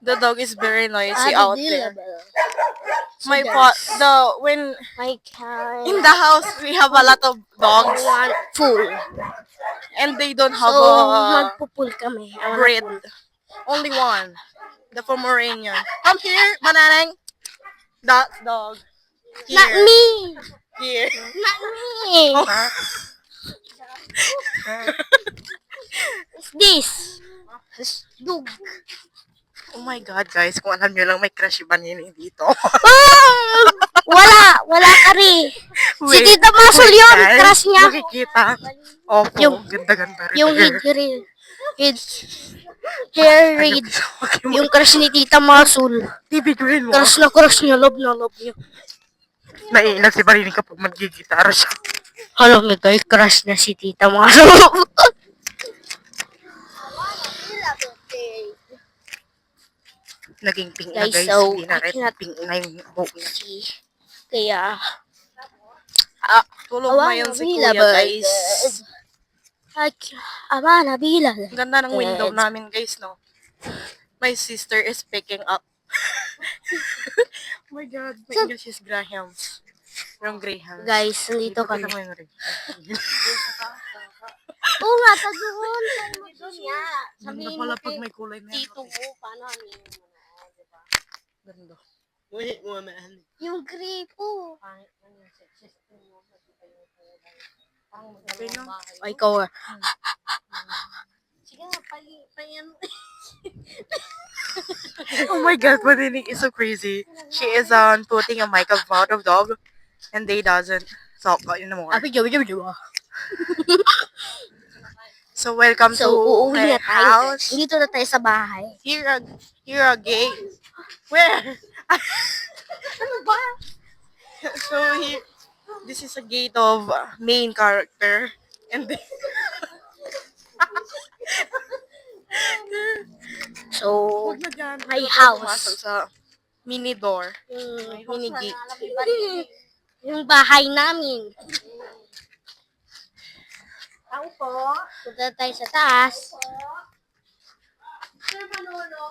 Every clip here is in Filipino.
The dog is very noisy the out deal, there. So My guys, when my cat. in the house we have a lot of dogs I want full. and they don't So, have a magpupul kami. I wanna breed. pull. Only one. The Pomeranian. Come here, Mananang. That dog. Here. Not me! Here. Not me! Oh. What's this? Dog. Oh my God, guys. Kung alam nyo lang, may crush si Banini dito. Ah! Wala ka rin. Si Tita Masul yun, guys, crush niya. makikita. Opo, Yung- ganda-ganda rin. Yung hair read. Yung crush ni Tita Masul. Ibigin mo. Crush niya, love niya. Naiilag si Banini kapag mag-gitara siya. Alam mo guys, crush na si Tita Masul. Naging pink na Guys, guys. so, Hindi na I red. cannot Pink na yung buhok niya. Kaya, Tulog na yun si Kuya guys. Amana bilal. Ang ganda ng window namin guys, no? My sister is picking up. Oh my God, my English is Graham. Yung Graham. Guys, nandito kami. Kita mo yung ring. Oo nga, tagoon. Ganda pala pag may kulay na Tito mo, paano diba? Ganda. Uy, umamaan. Yung gripo. Okay lang. O, ikaw. Sige nga, payan. Oh my God, Madinig is so crazy. She is putting a mic about of dog and they doesn't talk anymore. So welcome So, to uuwi my na tayo. house. Dito na tayo sa bahay. Here a gate. Where? Ano ba? So here, this is a gate of main character and then So, Huwag na dyan. my Huwag na house. pumasok sa mini door. Mini gate. Yung bahay namin. Tao po. Punta tayo sa taas. Sir Manolo.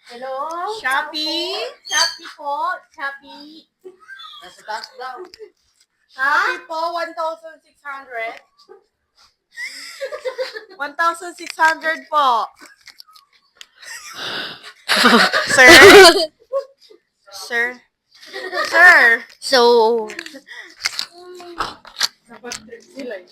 Hello? Shopee. Shopee po. Shopee. Nasa taas daw. Ha? Shopee po, 1,600. 1,600 po. Sir? Sir? Sir? So, Dapat sila eh.